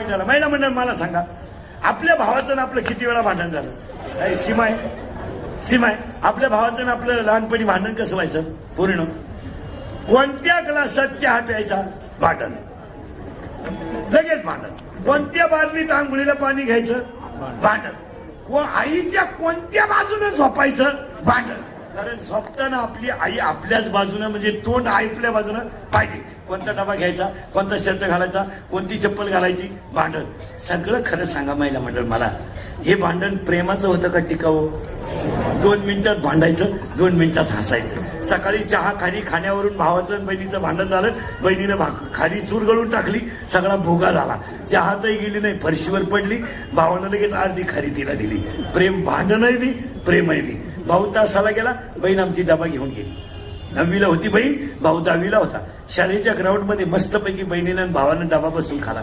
झालं महिला मंडळ मला सांगा, आपल्या भावाचं ना आपलं किती वेळा भांडण झालं? काही सीमा आहे आपल्या भावाचं ना आपलं लहानपणी भांडण कसं व्हायचं? पूर्ण कोणत्या ग्लासात चहा प्यायचा? भांडण, लगेच भांडण. कोणत्या बादलीत आंघोळीला पाणी घ्यायचं? भांडण. आईच्या कोणत्या बाजूने झोपायचं? भांडण. कारण झोपताना आपली आई आपल्याच बाजूने, म्हणजे तोंड आपल्या बाजूने पाहिजे. कोणता डबा घ्यायचा, कोणता शर्ट घालायचा, कोणती चप्पल घालायची? भांडण. सगळं खरं सांगा महिला मंडळ मला, हे भांडण प्रेमाचं होतं का टिकाऊ? 2 मिनिटात भांडायचं, 2 मिनिटात हसायचं. सकाळी चहा खाली खाण्यावरून भावाचं आणि बहिणीचं भांडण झालं. बहिणीनं खाली चूर गळून टाकली, सगळा भोगा झाला. चहातही गेली नाही, फरशीवर पडली. भावानं लगेच अर्धी खारी तिला दिली. प्रेम भांडणही बी, प्रेमही बी. भाऊ तासाला गेला, बहीण आमची डबा घेऊन गेली. 9वीला होती बहीण, भाऊ 10वीला होता. शाळेच्या ग्राउंड मध्ये मस्तपैकी बहिणीनं भावानं डबा बसून खाला.